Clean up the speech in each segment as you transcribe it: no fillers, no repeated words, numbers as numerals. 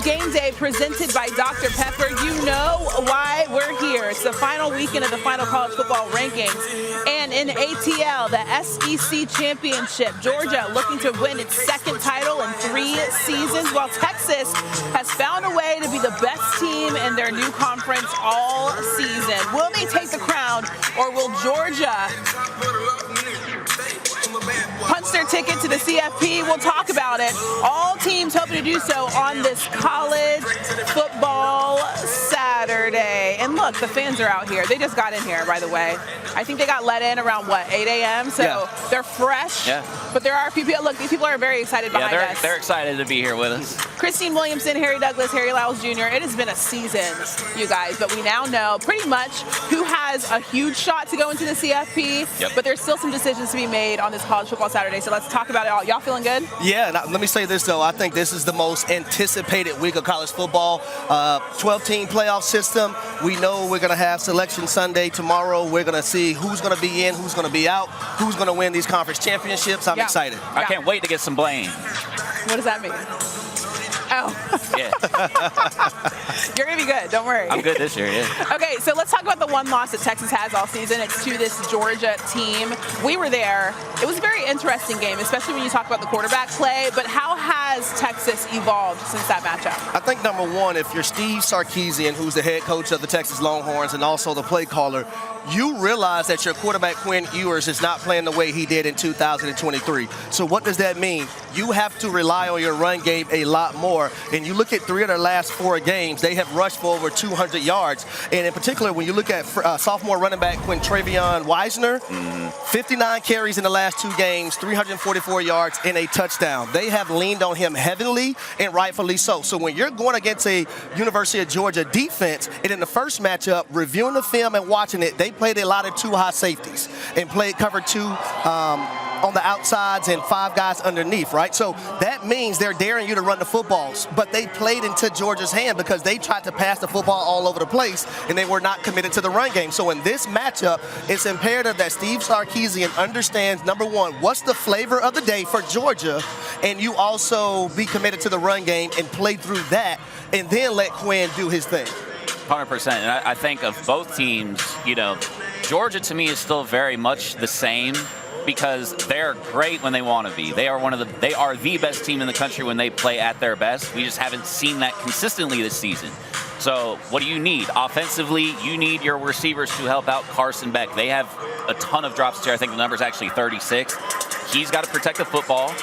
Game Day presented by Dr. Pepper. You know why we're here. It's the final weekend of the final college football rankings. And in ATL, the SEC Championship, Georgia looking to win its second title in 3 seasons, while Texas has found a way to be the best team in their new conference all season. Will they take the crown, or will Georgia punch their ticket to the CFP? We'll talk about it. All teams hoping to do so on this college football Saturday. And look, the fans are out here. They just got in here, by the way. I think they got let in around, 8 a.m.? So they're fresh. Yeah. But there are people, look, these people are very excited behind us. They're excited to be here with us. Christine Williamson, Harry Douglas, Harry Lyles Jr. It has been a season, you guys, but we now know pretty much who has a huge shot to go into the CFP. Yep. But there's still some decisions to be made on this college football Saturday, so let's talk about it all. Y'all feeling good? Yeah, and let me say this, though. I think this is the most anticipated week of college football. 12-team playoff system. We know we're going to have Selection Sunday tomorrow. We're going to see who's going to be in, who's going to be out, who's going to win these conference championships. I'm excited. I can't wait to get some blame. What does that mean? Oh. Yeah. You're going to be good. Don't worry. I'm good this year, yeah. Okay, so let's talk about the one loss that Texas has all season. It's to this Georgia team. We were there. It was a very interesting game, especially when you talk about the quarterback play. But how has Texas evolved since that matchup? I think, number one, if you're Steve Sarkisian, who's the head coach of the Texas Longhorns and also the play caller, you realize that your quarterback, Quinn Ewers, is not playing the way he did in 2023. So what does that mean? You have to rely on your run game a lot more. And you look at 3 of their last 4 games, they have rushed for over 200 yards. And in particular, when you look at sophomore running back Quintravion Wisner, 59 carries in the last 2 games, 344 yards, and a touchdown. They have leaned on him heavily, and rightfully so. So when you're going against a University of Georgia defense, and in the first matchup, reviewing the film and watching it, they played a lot of 2 high safeties and played cover 2 on the outsides and 5 guys underneath, right? So that means they're daring you to run the footballs, but they played into Georgia's hand because they tried to pass the football all over the place, and they were not committed to the run game. So in this matchup, it's imperative that Steve Sarkisian understands, number one, what's the flavor of the day for Georgia, and you also be committed to the run game and play through that, and then let Quinn do his thing. 100%. And I think of both teams, Georgia to me is still very much the same because they're great when they want to be. They are the best team in the country when they play at their best. We just haven't seen that consistently this season. So what do you need? Offensively, you need your receivers to help out Carson Beck. They have a ton of drops here. I think the number's actually 36. He's got to protect the football.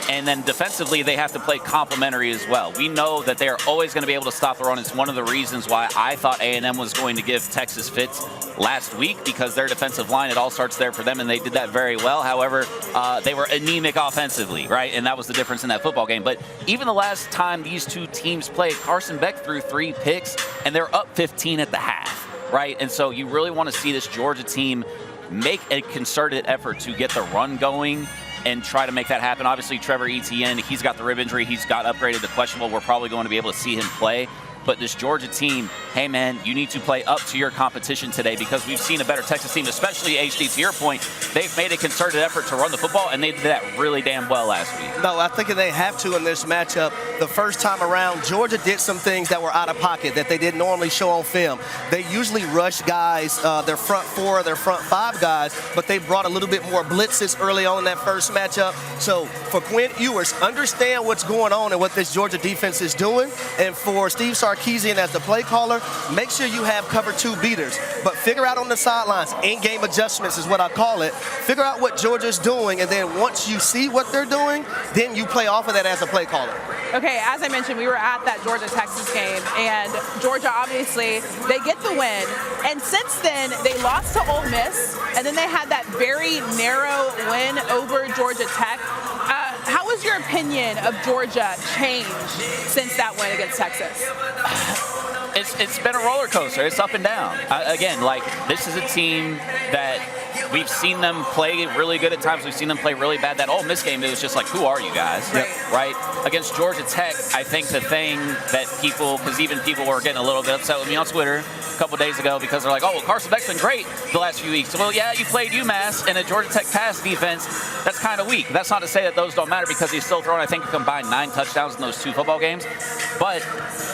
And then defensively, they have to play complementary as well. We know that they are always going to be able to stop the run. It's one of the reasons why I thought A&M was going to give Texas fits last week, because their defensive line, it all starts there for them, and they did that very well. However, they were anemic offensively, right? And that was the difference in that football game. But even the last time these 2 teams played, Carson Beck threw 3 picks, and they're up 15 at the half, right? And so you really want to see this Georgia team make a concerted effort to get the run going and try to make that happen. Obviously, Trevor Etienne, he's got the rib injury. He's got upgraded to questionable. We're probably going to be able to see him play. But this Georgia team, hey, man, you need to play up to your competition today, because we've seen a better Texas team, especially HD. To your point, they've made a concerted effort to run the football, and they did that really damn well last week. No, I think they have to in this matchup. The first time around, Georgia did some things that were out of pocket that they didn't normally show on film. They usually rush guys, their front 4, their front 5 guys, but they brought a little bit more blitzes early on in that first matchup. So for Quinn Ewers, understand what's going on and what this Georgia defense is doing. And for Steve Sarkisian as the play caller, make sure you have cover 2 beaters. But figure out on the sidelines, in-game adjustments is what I call it. Figure out what Georgia's doing, and then once you see what they're doing, then you play off of that as a play caller. Okay, as I mentioned, we were at that Georgia-Texas game, and Georgia, obviously, they get the win. And since then, they lost to Ole Miss, and then they had that very narrow win over Georgia Tech. How has your opinion of Georgia changed since that win against Texas? It's been a roller coaster. It's up and down. Again, this is a team that we've seen them play really good at times. We've seen them play really bad. That Ole Miss game, it was just like, who are you guys? Right? Against Georgia Tech, I think the thing that people, because even people were getting a little bit upset with me on Twitter a couple days ago because they're like, oh, well, Carson Beck's been great the last few weeks. Well, yeah, you played UMass and a Georgia Tech pass defense. That's kind of weak. That's not to say that those don't matter because he's still throwing, I think, a combined 9 touchdowns in those 2 football games. But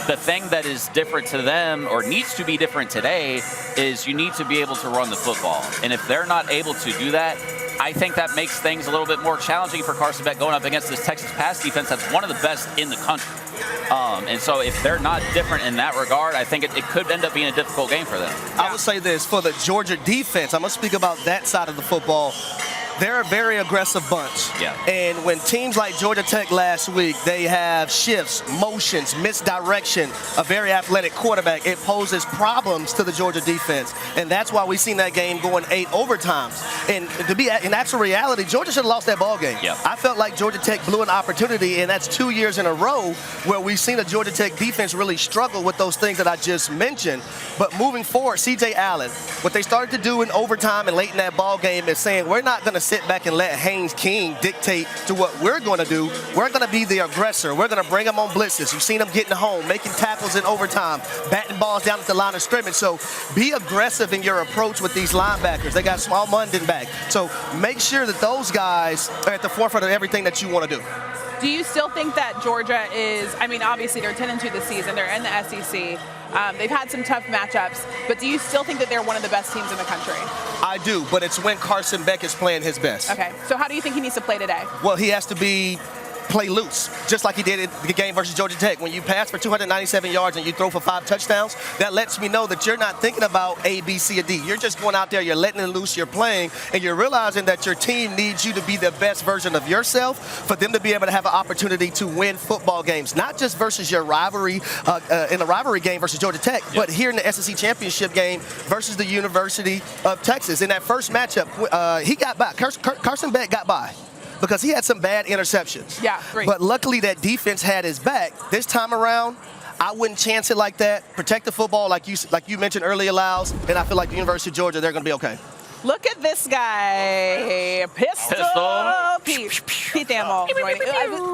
the thing that is different to them, or needs to be different today, is you need to be able to run the football. And if they're not able to do that, I think that makes things a little bit more challenging for Carson Beck going up against this Texas pass defense that's one of the best in the country. And so if they're not different in that regard, I think it could end up being a difficult game for them. I would say this, for the Georgia defense, I'm going to speak about that side of the football. They're a very aggressive bunch. Yeah. And when teams like Georgia Tech last week, they have shifts, motions, misdirection, a very athletic quarterback, it poses problems to the Georgia defense. And that's why we've seen that game going 8 overtimes. And to be in actual reality, Georgia should have lost that ball game. Yeah. I felt like Georgia Tech blew an opportunity, and that's 2 years in a row where we've seen a Georgia Tech defense really struggle with those things that I just mentioned. But moving forward, C.J. Allen, what they started to do in overtime and late in that ball game is saying, we're not going to sit back and let Haynes King dictate to what we're going to do. We're going to be the aggressor. We're going to bring them on blitzes. You've seen them getting home, making tackles in overtime, batting balls down at the line of scrimmage. So be aggressive in your approach with these linebackers. They got Small Munden back. So make sure that those guys are at the forefront of everything that you want to do. Do you still think that Georgia is, I mean, obviously they're 10-2 this season. They're in the SEC. They've had some tough matchups, but do you still think that they're one of the best teams in the country? I do, but it's when Carson Beck is playing his best. Okay, so how do you think he needs to play today? Well, he has to play loose, just like he did in the game versus Georgia Tech. When you pass for 297 yards and you throw for 5 touchdowns, that lets me know that you're not thinking about A, B, C, or D. You're just going out there, you're letting it loose, you're playing, and you're realizing that your team needs you to be the best version of yourself for them to be able to have an opportunity to win football games, not just versus your rivalry, in a rivalry game versus Georgia Tech, but here in the SEC championship game versus the University of Texas. In that first matchup, he got by. Carson Beck got by, because he had some bad interceptions. Yeah, great. But luckily that defense had his back. This time around, I wouldn't chance it like that. Protect the football like you mentioned earlier, Lyles, and I feel like the University of Georgia, they're going to be okay. Look at this guy, Pistol Pete Thamel.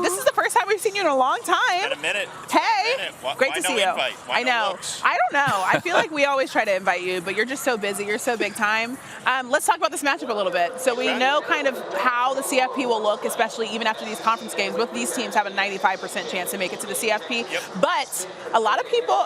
This is the first time we've seen you in a long time. In a minute. Hey, great to see you. I know. I don't know. I feel like we always try to invite you, but you're just so busy. You're so big time. Let's talk about this matchup a little bit. So we know kind of how the CFP will look, especially even after these conference games. Both these teams have a 95% chance to make it to the CFP. Yep. But a lot of people,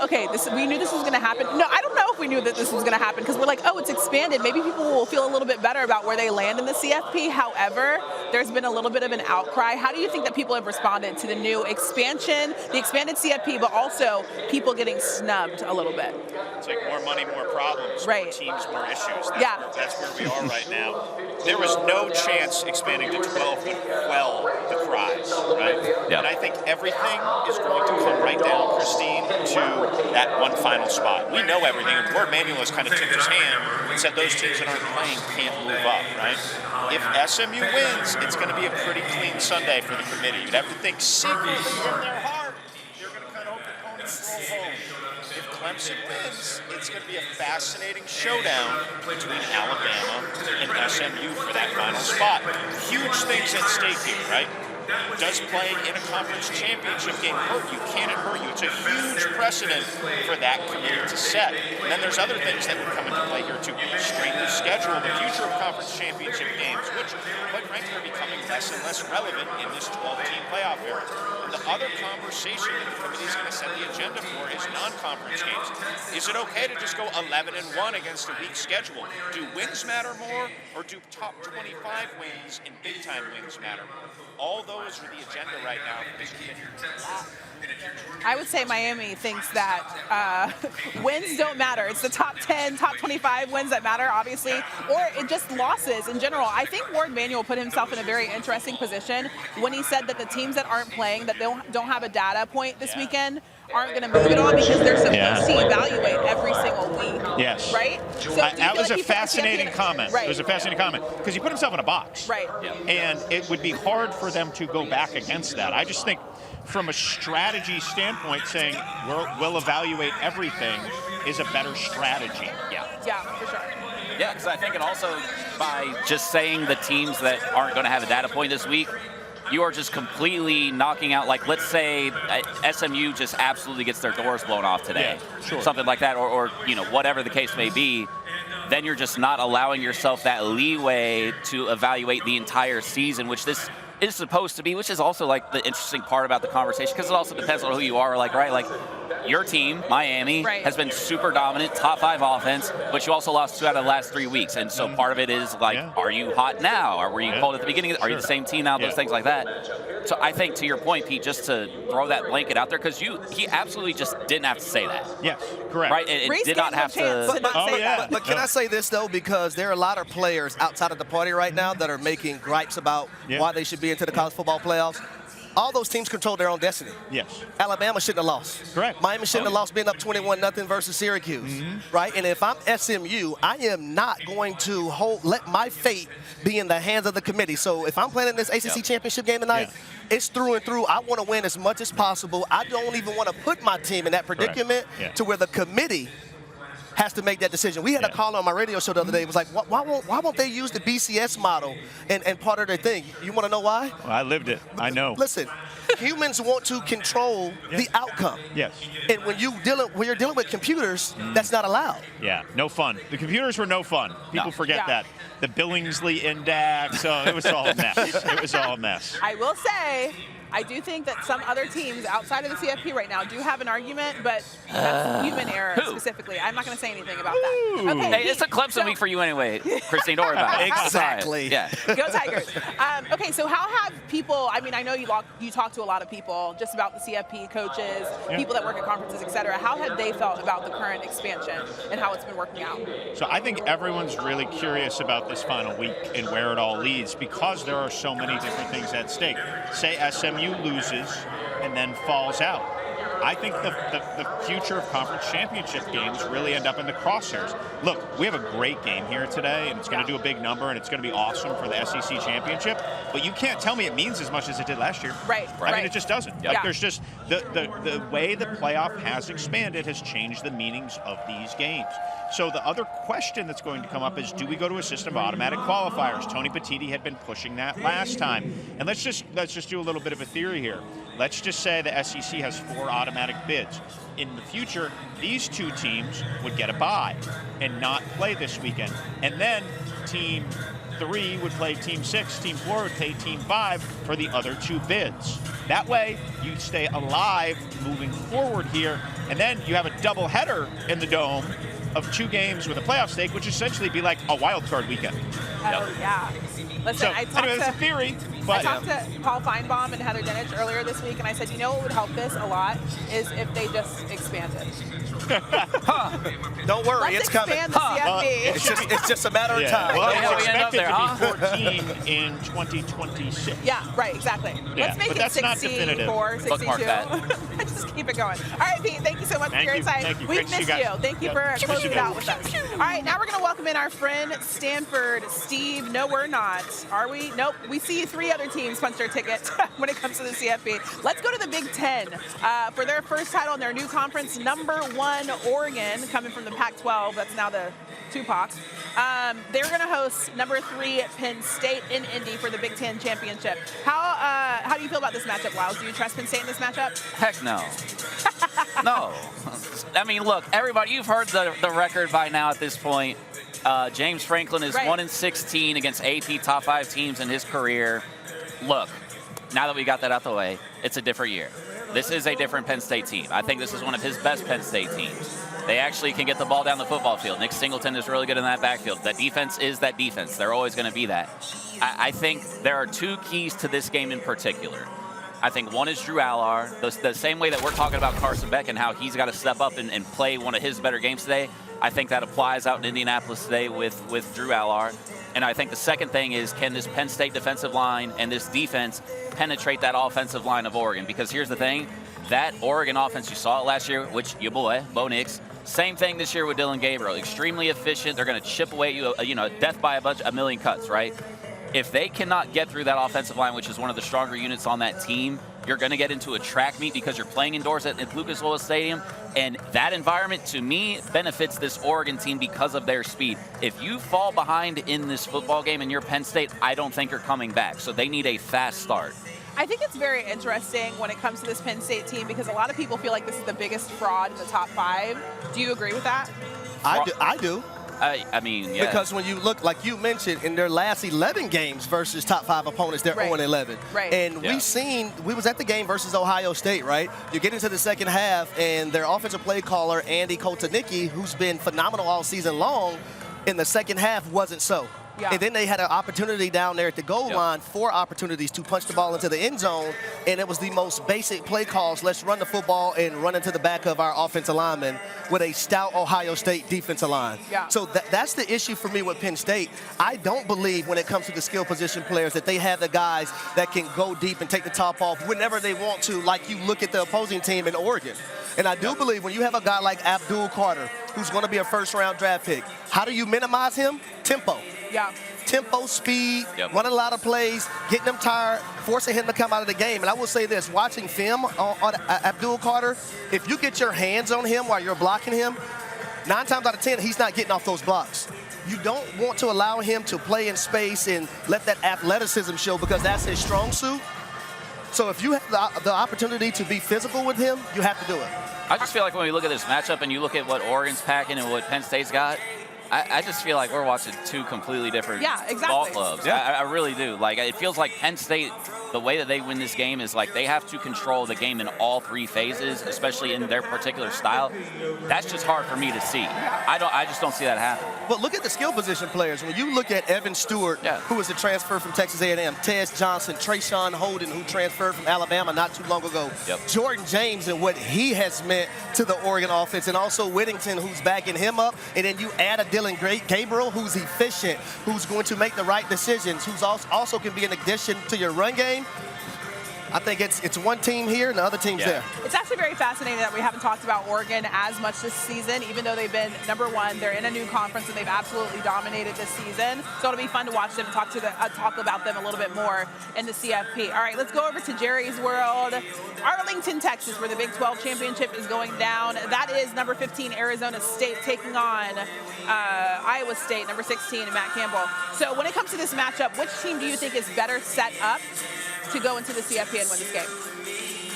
we knew this was going to happen. No, I don't know if we knew that this was going to happen, because we're like, oh, it's expanded. Maybe people will feel a little bit better about where they land in the CFP. However, there's been a little bit of an outcry. How do you think that people have responded to the new expansion, the expanded CFP, but also people getting snubbed a little bit? It's like more money, more problems, more teams, more issues. That's where we are right now. There was no chance expanding to 12 would quell the cries, right? Yeah. And I think everything is going to come right down, Christine, to that one final spot. We know everything. And Gord Manuel has kind of tipped his hand and said those teams that aren't playing can't move up, right? If SMU wins, it's going to be a pretty clean Sunday for the committee. You'd have to think secretly in their heart, they're going to kind of hope the opponents go home. If Clemson wins, it's going to be a fascinating showdown between Alabama and SMU for that final spot. Huge things at stake here, right? Does playing in a conference championship game hurt you? Can it hurt you? It's a huge precedent for that committee to set. And then there's other things that would come into play here too. Strength of schedule, the future of conference championship games, which, quite frankly, are becoming less and less relevant in this 12-team playoff era. And the other conversation that the committee is going to set the agenda for is non-conference games. Is it okay to just go 11-1 against a weak schedule? Do wins matter more, or do top 25 wins and big-time wins matter more? All those are the agenda right now for this committee. I would say Miami thinks that wins don't matter. It's the top 10, top 25 wins that matter, obviously, or it just losses in general. I think Gord Manuel put himself in a very interesting position when he said that the teams that aren't playing, that don't have a data point this weekend, aren't going to move it on because they're supposed to evaluate every single week. Yes. Right? So that was a fascinating comment. Right. It was a fascinating comment because he put himself in a box. Right. Yeah. And it would be hard for them to go back against that. I just think from a strategy standpoint, saying we'll evaluate everything is a better strategy. Yeah, for sure. Yeah, because I think it also, by just saying the teams that aren't going to have a data point this week, you are just completely knocking out, like, let's say SMU just absolutely gets their doors blown off today. Yeah, sure. Something like that, or whatever the case may be. Then you're just not allowing yourself that leeway to evaluate the entire season, which this is supposed to be, which is also like the interesting part about the conversation, because it also depends on who you are. Like, right, like your team, Miami, has been super dominant, top 5 offense, but you also lost 2 out of the last 3 weeks. And so part of it is like, are you hot now? Or were you cold at the beginning? Are you the same team now? Those things like that. So I think, to your point, Pete, just to throw that blanket out there, because he absolutely just didn't have to say that. Yes, correct. Right? It did not have to. But can I say this, though? Because there are a lot of players outside of the party right now that are making gripes about why they should be into the college football playoffs. All those teams control their own destiny. Yes. Alabama shouldn't have lost. Correct. Miami shouldn't have lost being up 21-0 versus Syracuse. Right? And if I'm SMU, I am not going to let my fate be in the hands of the committee. So if I'm playing in this ACC championship game tonight, it's through and through. I want to win as much as possible. I don't even want to put my team in that predicament to where the committee has to make that decision. We had a caller on my radio show the other day. It was like, why won't they use the BCS model and part of their thing? You want to know why? Well, I lived it. I know. Listen, humans want to control the outcome. Yes. And when you're dealing with computers, that's not allowed. Yeah, no fun. The computers were no fun. People forget that. The Billingsley Index, it was all a mess. It was all a mess. I will say, I do think that some other teams outside of the CFP right now do have an argument, but that's human error specifically. I'm not going to say anything about that. Okay, hey, it's a Clemson week for you anyway, Christine. Don't worry about it. Exactly. Yeah. Go Tigers. Okay, so how have people, I mean, I know you talk to a lot of people just about the CFP, coaches, people that work at conferences, et cetera. How have they felt about the current expansion and how it's been working out? So I think everyone's really curious about this final week and where it all leads, because there are so many different things at stake. Say SMU loses and then falls out. I think the future of conference championship games really end up in the crosshairs. Look, we have a great game here today, and it's going to do a big number, and it's going to be awesome for the SEC championship, but you can't tell me it means as much as it did last year. Right. I mean, it just doesn't. Like, there's just the way the playoff has expanded has changed the meanings of these games. So the other question that's going to come up is, do we go to a system of automatic qualifiers? Tony Petitti had been pushing that last time. And let's just do a little bit of a theory here. Let's just say the SEC has 4 automatic bids. In the future, these 2 teams would get a bye and not play this weekend. And then Team 3 would play Team 6, Team 4 would play Team 5 for the other 2 bids. That way, you stay alive moving forward here, and then you have a doubleheader in the Dome of 2 games with a playoff stake, which essentially be like a wild card weekend. Oh, yeah. Listen, So, I talked anyway, that's a theory. But I talked to Paul Feinbaum and Heather Dinich earlier this week, and I said, you know what would help this a lot is if they just expanded. Don't worry, Let's it's coming. expand the CFP. It's just a matter of time. Well, Yeah, it's we end up expected there, to be 14 in 2026. Yeah, right, exactly. Yeah, Let's make but it that's not definitive. 64, 62. Bookmark that. Just keep it going. All right, Pete, thank you so much for your insight. Thank you. We've Great to see missed you you. guys. Thank you for closing it out with us. All right, now we're going to welcome in our friend Stanford Steve. No, we're not. Are we? Nope. We see 3 other teams punch their ticket when it comes to the CFP. Let's go to the Big Ten for their first title in their new conference. Number 1, Oregon, coming from the Pac-12. That's now the Tupac. They're going to host number 3 Penn State in Indy for the Big Ten championship. How do you feel about this matchup, Lyles? Do you trust Penn State in this matchup? Heck no. No. I mean, look, everybody, you've heard the record by now at this point. James Franklin is 1-16 against AP top 5 teams in his career. Look, now that we got that out the way, it's a different year. This is a different Penn State team. I think this is one of his best Penn State teams. They actually can get the ball down the football field. Nick Singleton is really good in that backfield. That defense is that defense. They're always going to be that. I think there are 2 keys to this game in particular. I think one is Drew Allar. The same way that we're talking about Carson Beck and how he's got to step up and play one of his better games today, I think that applies out in Indianapolis today with Drew Allar. And I think the second thing is, can this Penn State defensive line and this defense penetrate that offensive line of Oregon? Because here's the thing, that Oregon offense, you saw it last year, which your boy, Bo Nix, same thing this year with Dylan Gabriel. Extremely efficient. They're going to chip away death by a million cuts, right? If they cannot get through that offensive line, which is one of the stronger units on that team, You're going to get into a track meet because you're playing indoors at Lucas Oil Stadium. And that environment, to me, benefits this Oregon team because of their speed. If you fall behind in this football game and you're Penn State, I don't think you're coming back. So they need a fast start. I think it's very interesting when it comes to this Penn State team because a lot of people feel like this is the biggest fraud in the top 5. Do you agree with that? I do. I mean, yeah. Because when you look, like you mentioned, in their last 11 games versus top 5 opponents, they're 0-11. Right. And we was at the game versus Ohio State, right? You get into the second half, and their offensive play caller, Andy Kotelnicki, who's been phenomenal all season long, in the second half wasn't so. Yeah. And then they had an opportunity down there at the goal line, 4 opportunities to punch the ball into the end zone, and it was the most basic play calls. Let's run the football and run into the back of our offensive lineman with a stout Ohio State defensive line. Yeah. So that's the issue for me with Penn State. I don't believe when it comes to the skill position players that they have the guys that can go deep and take the top off whenever they want to, like you look at the opposing team in Oregon. And I do believe when you have a guy like Abdul Carter, who's going to be a first-round draft pick, how do you minimize him? Tempo. Yeah. Tempo, speed, running a lot of plays, getting them tired, forcing him to come out of the game. And I will say this, watching film on Abdul Carter, if you get your hands on him while you're blocking him, 9 times out of 10, he's not getting off those blocks. You don't want to allow him to play in space and let that athleticism show because that's his strong suit. So if you have the opportunity to be physical with him, you have to do it. I just feel like when we look at this matchup and you look at what Oregon's packing and what Penn State's got, I just feel like we're watching 2 completely different ball clubs. Yeah. I really do. Like, it feels like Penn State, the way that they win this game is like they have to control the game in all 3 phases, especially in their particular style. That's just hard for me to see. I just don't see that happen. But look at the skill position players. When you look at Evan Stewart, who was a transfer from Texas A&M, Tez Johnson, Trayshawn Holden, who transferred from Alabama not too long ago, Jordan James and what he has meant to the Oregon offense, and also Whittington, who's backing him up, and then you add a Dylan Gabriel, who's efficient, who's going to make the right decisions, who's also can be an addition to your run game. I think it's one team here and the other team's there. It's actually very fascinating that we haven't talked about Oregon as much this season, even though they've been #1. They're in a new conference and they've absolutely dominated this season. So it'll be fun to watch them and talk about them a little bit more in the CFP. All right, let's go over to Jerry's World. Arlington, Texas, where the Big 12 championship is going down. That is number 15 Arizona State taking on Iowa State, number 16, and Matt Campbell. So when it comes to this matchup, which team do you think is better set up to go into the CFP and win this game?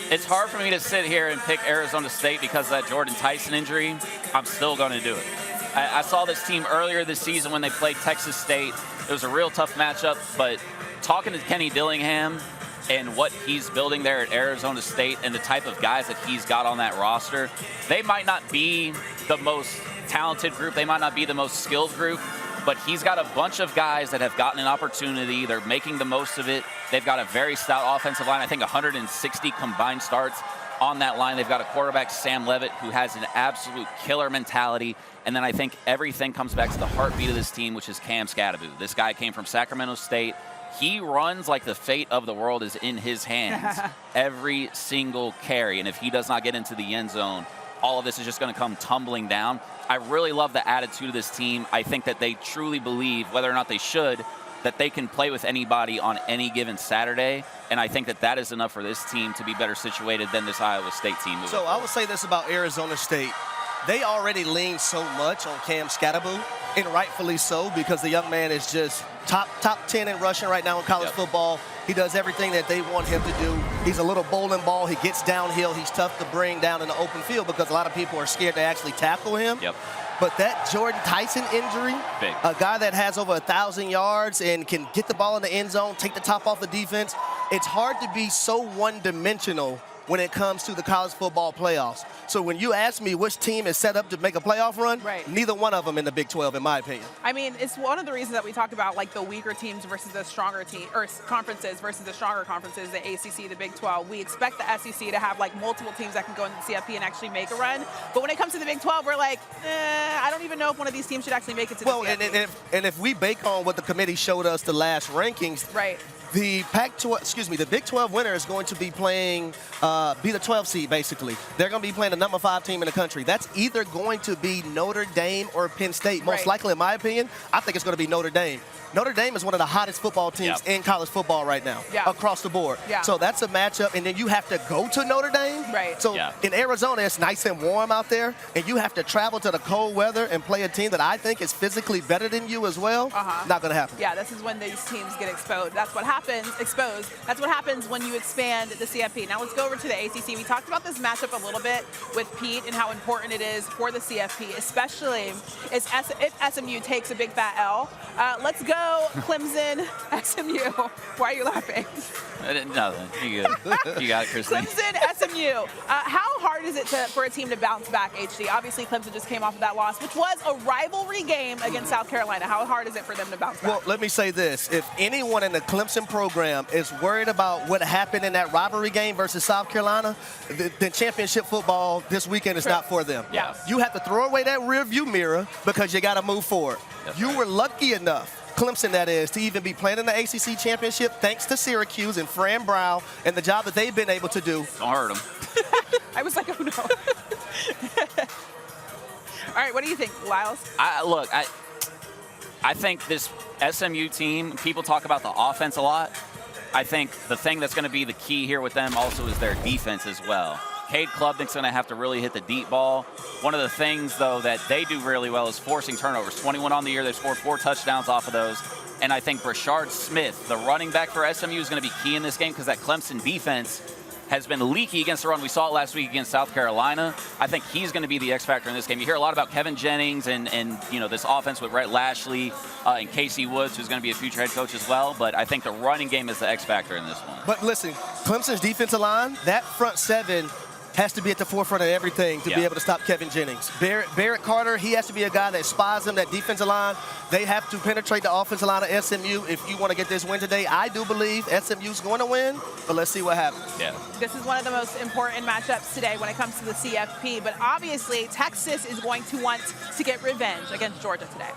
It's hard for me to sit here and pick Arizona State because of that Jordan Tyson injury. I'm still going to do it. I saw this team earlier this season when they played Texas State. It was a real tough matchup, but talking to Kenny Dillingham and what he's building there at Arizona State and the type of guys that he's got on that roster, they might not be the most talented group. They might not be the most skilled group, but he's got a bunch of guys that have gotten an opportunity. They're making the most of it. They've got a very stout offensive line. I think 160 combined starts on that line. They've got a quarterback, Sam Levitt, who has an absolute killer mentality. And then I think everything comes back to the heartbeat of this team, which is Cam Scadaboo. This guy came from Sacramento State. He runs like the fate of the world is in his hands every single carry. And if he does not get into the end zone, all of this is just going to come tumbling down. I really love the attitude of this team. I think that they truly believe, whether or not they should, that they can play with anybody on any given Saturday. And I think that that is enough for this team to be better situated than this Iowa State team. So I would say this about Arizona State. They already lean so much on Cam Scadaboo, and rightfully so, because the young man is just top 10 in rushing right now in college football. He does everything that they want him to do. He's a little bowling ball. He gets downhill. He's tough to bring down in the open field because a lot of people are scared to actually tackle him. But that Jordan Tyson injury, a guy that has over 1,000 yards and can get the ball in the end zone, take the top off the defense, it's hard to be so one-dimensional when it comes to the college football playoffs. So when you ask me which team is set up to make a playoff run, neither one of them in the Big 12, in my opinion. I mean, it's one of the reasons that we talk about like the weaker teams versus the stronger team, or conferences versus the stronger conferences, the ACC, the Big 12. We expect the SEC to have like multiple teams that can go into the CFP and actually make a run. But when it comes to the Big 12, we're like, I don't even know if one of these teams should actually make it to the CFP. And if we bake on what the committee showed us the last rankings, the Big 12 winner is going to be playing be the 12th seed, basically. They're going to be playing the number 5 team in the country. That's either going to be Notre Dame or Penn State. Most likely, in my opinion, I think it's going to be Notre Dame. Notre Dame is one of the hottest football teams in college football right now, across the board. So that's a matchup, and then you have to go to Notre Dame. So in Arizona, it's nice and warm out there, and you have to travel to the cold weather and play a team that I think is physically better than you as well. Not going to happen. Yeah, this is when these teams get exposed. That's what happens. That's what happens when you expand the CFP. Now let's go over to the ACC. We talked about this matchup a little bit with Pete and how important it is for the CFP, especially if SMU takes a big fat L. Let's go Clemson-SMU. Why are you laughing? Nothing. You got it, Christine. Clemson-SMU. How hard is it for a team to bounce back, HD? Obviously, Clemson just came off of that loss, which was a rivalry game against South Carolina. How hard is it for them to bounce back? Well, let me say this. If anyone in the Clemson program is worried about what happened in that rivalry game versus South Carolina, then championship football this weekend is not for them. You have to throw away that rearview mirror because you got to move forward. You were lucky enough, Clemson that is, to even be playing in the ACC championship thanks to Syracuse and Fran Brown and the job that they've been able to do. Don't hurt them. I was like, oh no. All right, what do you think, Lyles? I think this SMU team, people talk about the offense a lot. I think the thing that's going to be the key here with them also is their defense as well. Cade Klubnik's going to have to really hit the deep ball. One of the things, though, that they do really well is forcing turnovers. 21 on the year. They've scored 4 touchdowns off of those. And I think Brashard Smith, the running back for SMU, is going to be key in this game because that Clemson defense has been leaky against the run. We saw it last week against South Carolina. I think he's going to be the X factor in this game. You hear a lot about Kevin Jennings and you know, this offense with Rhett Lashley and Casey Woods, who's going to be a future head coach as well. But I think the running game is the X factor in this one. But listen, Clemson's defensive line, that front 7 has to be at the forefront of everything to be able to stop Kevin Jennings. Barrett Carter, he has to be a guy that spies them, that defensive line. They have to penetrate the offensive line of SMU if you want to get this win today. I do believe SMU's going to win, but let's see what happens. This is one of the most important matchups today when it comes to the CFP, but obviously Texas is going to want to get revenge against Georgia today.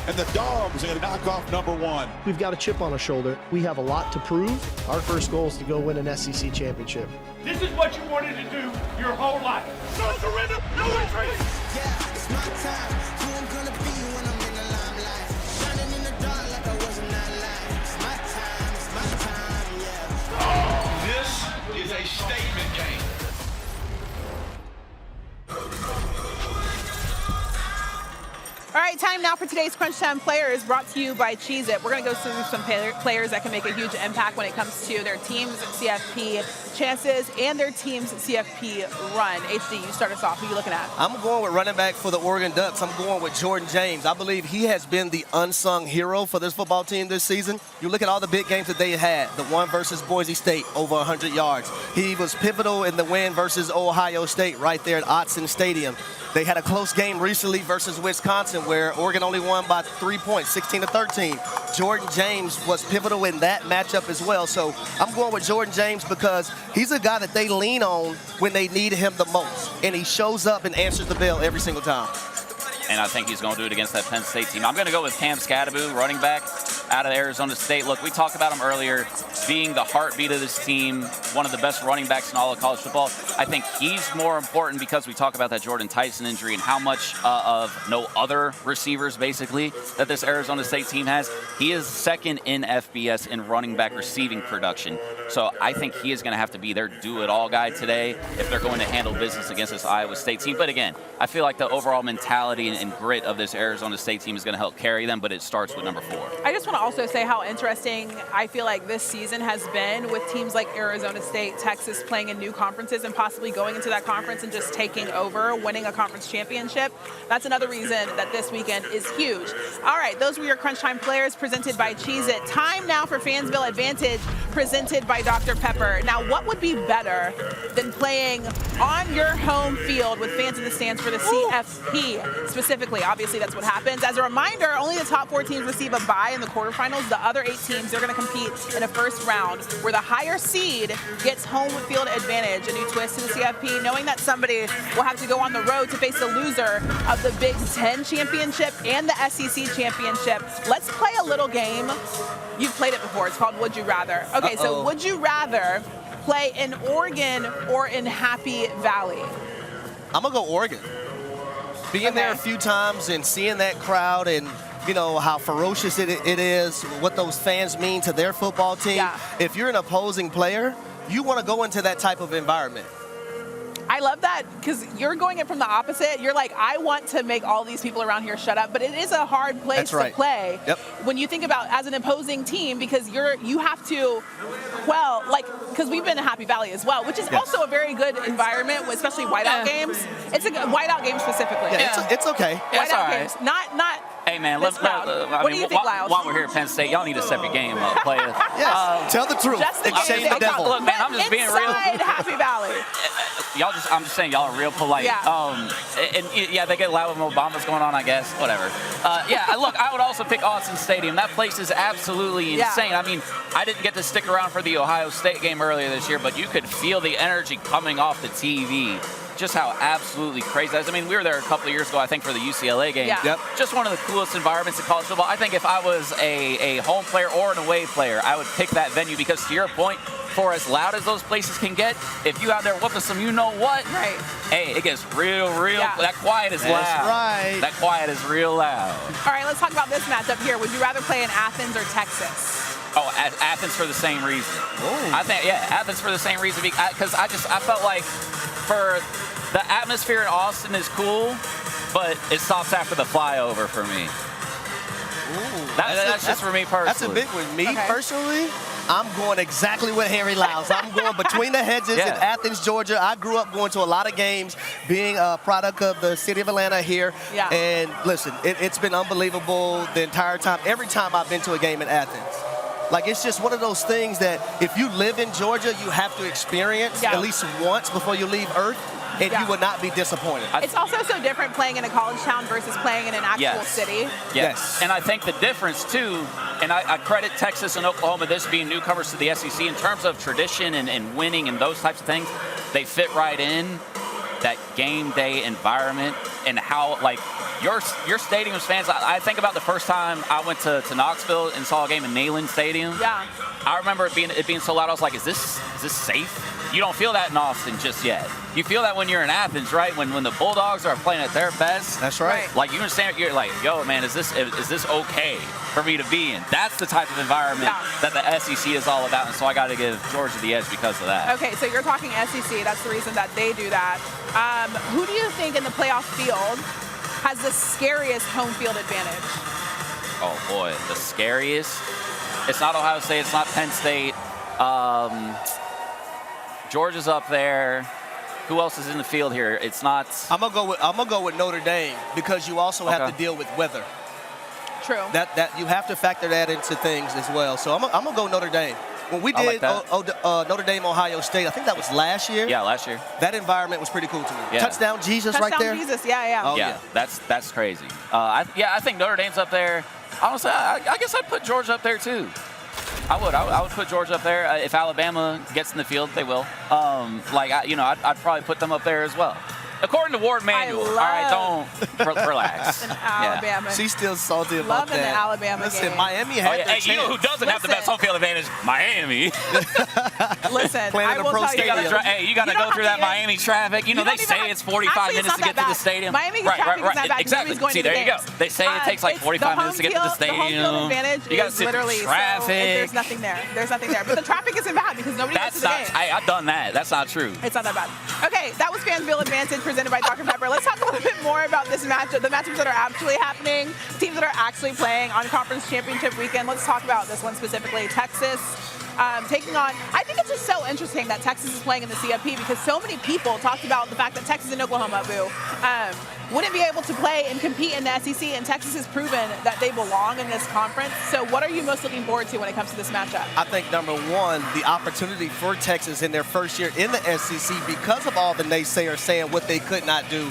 And the Dogs are going to knock off #1. We've got a chip on our shoulder. We have a lot to prove. Our first goal is to go win an SEC championship. This is what you wanted to do your whole life. No surrender, no retreat. Yeah, it's my time. Who I'm gonna be when I'm in the limelight. Shining in the dark like I was in that light. It's my time, yeah. This is a statement game. All right, time now for today's Crunch Time Players, brought to you by Cheez-It. We're going to go through some players that can make a huge impact when it comes to their team's CFP chances and their team's CFP run. HD, you start us off. Who are you looking at? I'm going with running back for the Oregon Ducks. I'm going with Jordan James. I believe he has been the unsung hero for this football team this season. You look at all the big games that they had. The one versus Boise State, over 100 yards. He was pivotal in the win versus Ohio State right there at Autzen Stadium. They had a close game recently versus Wisconsin where Oregon only won by 3 points, 16-13. Jordan James was pivotal in that matchup as well. So I'm going with Jordan James because he's a guy that they lean on when they need him the most. And he shows up and answers the bell every single time. And I think he's going to do it against that Penn State team. I'm going to go with Cam Scadaboo, running back out of Arizona State. Look, we talked about him earlier being the heartbeat of this team, one of the best running backs in all of college football. I think he's more important because we talk about that Jordan Tyson injury and how much of no other receivers, basically, that this Arizona State team has. He is second in FBS in running back receiving production. So I think he is going to have to be their do-it-all guy today if they're going to handle business against this Iowa State team. But again, I feel like the overall mentality and grit of this Arizona State team is going to help carry them, but it starts with #4. I just want to also say how interesting I feel like this season has been with teams like Arizona State, Texas playing in new conferences and possibly going into that conference and just taking over, winning a conference championship. That's another reason that this weekend is huge. All right, those were your Crunch Time Players presented by Cheez-It. Time now for Fansville Advantage presented by Dr. Pepper. Now, what would be better than playing on your home field with fans in the stands for the CFP specifically? Obviously, that's what happens. As a reminder, only the top 4 teams receive a bye in the quarterfinals. The other 8 teams, they're going to compete in a first round where the higher seed gets home field advantage. A new twist to the CFP, knowing that somebody will have to go on the road to face the loser of the Big Ten championship and the SEC championship. Let's play a little game. You've played it before. It's called Would You Rather. Okay, so would you rather play in Oregon or in Happy Valley? I'm going to go Oregon. Being there a few times and seeing that crowd and, you know, how ferocious it is, what those fans mean to their football team. Yeah. If you're an opposing player, you want to go into that type of environment. I love that because you're going in from the opposite. You're like, I want to make all these people around here shut up, but it is a hard place to play. Yep. When you think about as an opposing team, because you have to, well, like, because we've been in Happy Valley as well, which is also a very good environment, especially whiteout games. It's a good whiteout game specifically. Yeah, it's okay. Whiteout games, not. Hey man, what do you think, Lyles? While we're here at Penn State, y'all need to step your game up, player. Yes, tell the truth. Shame the devil. Look, man, I'm just being real. Inside Happy Valley. I'm just saying, y'all are real polite. Yeah. And they get loud when Obama's going on, I guess. Whatever. Look, I would also pick Austin Stadium. That place is absolutely insane. I mean, I didn't get to stick around for the Ohio State game earlier this year, but you could feel the energy coming off the TV. Just how absolutely crazy that is. I mean, we were there a couple of years ago, I think, for the UCLA game. Yeah. Yep. Just one of the coolest environments in college football. I think if I was a home player or an away player, I would pick that venue because, to your point, for as loud as those places can get, if you out there whooping some you-know-what, right? Hey, it gets real. That quiet is loud. That's right. That quiet is real loud. All right, let's talk about this matchup here. Would you rather play in Athens or Texas? Oh, Athens for the same reason. Ooh. I think, Athens for the same reason because I felt like for the atmosphere in Austin is cool, but it stops after the flyover for me. Ooh, that's just for me personally. That's a big one. Me personally, I'm going exactly with Harry Lyles. I'm going between the hedges in Athens, Georgia. I grew up going to a lot of games, being a product of the city of Atlanta here. Yeah. And listen, it's been unbelievable the entire time. Every time I've been to a game in Athens. Like, it's just one of those things that if you live in Georgia, you have to experience at least once before you leave Earth, and you would not be disappointed. It's also so different playing in a college town versus playing in an actual city. Yes. And I think the difference, too, and I credit Texas and Oklahoma, this being newcomers to the SEC, in terms of tradition and winning and those types of things, they fit right in that game day environment and how, like, your stadium's fans. I think about the first time I went to Knoxville and saw a game in Neyland Stadium. Yeah. I remember it being so loud. I was like, is this safe? You don't feel that in Austin just yet. You feel that when you're in Athens, right? When the Bulldogs are playing at their best. That's right. Like, you understand, you're like, yo, man, is this okay for me to be in? That's the type of environment that the SEC is all about, and so I got to give Georgia the edge because of that. Okay, so you're talking SEC. That's the reason that they do that. Who do you think in the playoff field has the scariest home field advantage? Oh, boy, the scariest? It's not Ohio State. It's not Penn State. Georgia's up there. Who else is in the field here? It's not. I'm gonna go with Notre Dame because you also have to deal with weather. True. That you have to factor that into things as well. So I'm gonna go Notre Dame. When we did Notre Dame, Ohio State, I think that was last year. Yeah, last year. That environment was pretty cool to me. Yeah. Touchdown Jesus right there. Touchdown Jesus, yeah. Oh, yeah, that's crazy. I think Notre Dame's up there. Honestly, I guess I'd put Georgia up there too. I would put Georgia up there. If Alabama gets in the field, they will. I'd probably put them up there as well. According to Ward Manual. All right, don't relax. An Alabama. She's still salty about Loving that. the Alabama Listen, game. Miami had their chance. You know who doesn't have the best home field advantage? Miami. Listen, Playing I in a will pro tell you. stadium. You got to go through that Miami traffic. You know, they say it's 45 minutes to get to the stadium. Miami traffic is not bad. Exactly. Going See, to the there you go. games. They say it takes like 45 minutes to get to the stadium. The home field advantage you got to is sit literally through traffic. So, there's nothing there. There's nothing there. But the traffic isn't bad because nobody goes to the games. I've done that. That's not true. It's not that bad. Okay, that was Fansville Advantage presented by Dr. Pepper. Let's talk a little bit more about this matchup, the matchups that are actually happening, teams that are actually playing on conference championship weekend. Let's talk about this one specifically. Texas taking on, I think it's just so interesting that Texas is playing in the CFP because so many people talked about the fact that Texas and Oklahoma, wouldn't be able to play and compete in the SEC, and Texas has proven that they belong in this conference. So what are you most looking forward to when it comes to this matchup? I think, number one, the opportunity for Texas in their first year in the SEC because of all the naysayers saying what they could not do,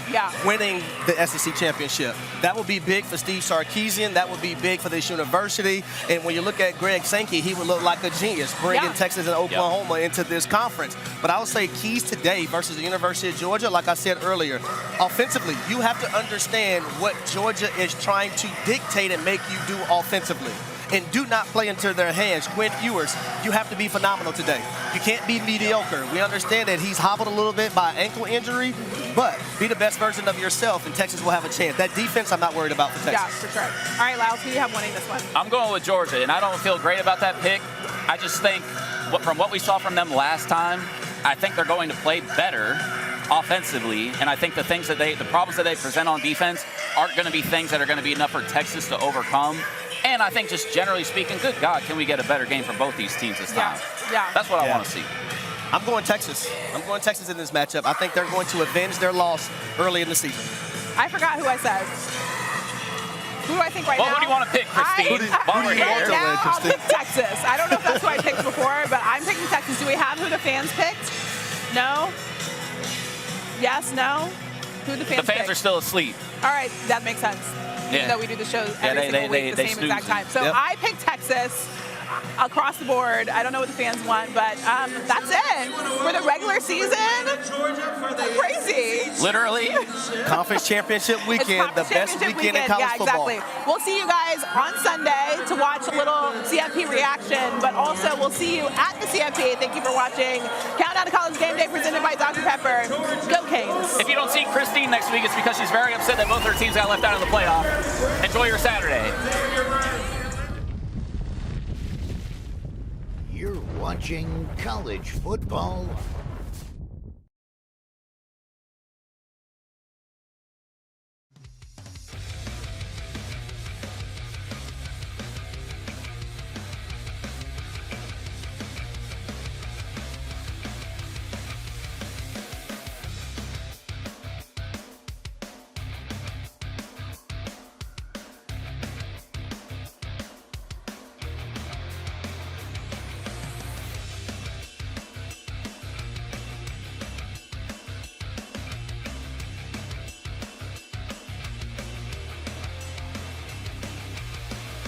winning the SEC championship. That would be big for Steve Sarkisian. That would be big for this university. And when you look at Greg Sankey, he would look like a genius bringing Texas and Oklahoma into this conference. But I would say keys today versus the University of Georgia, like I said earlier, offensively, you have to understand what Georgia is trying to dictate and make you do offensively. and do not play into their hands. Quinn Ewers, you have to be phenomenal today. You can't be mediocre. We understand that he's hobbled a little bit by ankle injury, but be the best version of yourself, and Texas will have a chance. That defense, I'm not worried about for Texas. Yeah, for sure. All right, Lyles, who do you have winning this one? I'm going with Georgia, and I don't feel great about that pick. I just think from what we saw from them last time, I think they're going to play better offensively, and I think the problems that they present on defense aren't going to be things that are going to be enough for Texas to overcome. And I think just generally speaking, good God, can we get a better game from both these teams this time? Yeah. That's what I want to see. I'm going Texas. I'm going Texas in this matchup. I think they're going to avenge their loss early in the season. I forgot who I said. Who do I think right now? Well, who do you want to pick, Christine? Right now, I'll pick Texas. I don't know if that's who I picked before, but I'm picking Texas. Do we have who the fans picked? No? Yes, no? Who the fans picked? The fans are still asleep. All right, that makes sense. Even though we do the show every single week the same exact time. So I picked Texas across the board. I don't know what the fans want, but that's it for the regular season. Crazy. Literally. Conference championship weekend, the best weekend in college football. Exactly. We'll see you guys on Sunday to watch a little CFP reaction, but also we'll see you at the CFP. Thank you for watching Countdown to College Game Day presented by Dr. Pepper. Go Canes. If you don't see Christine next week, it's because she's very upset that both her teams got left out of the playoff. Enjoy your Saturday. You're watching college football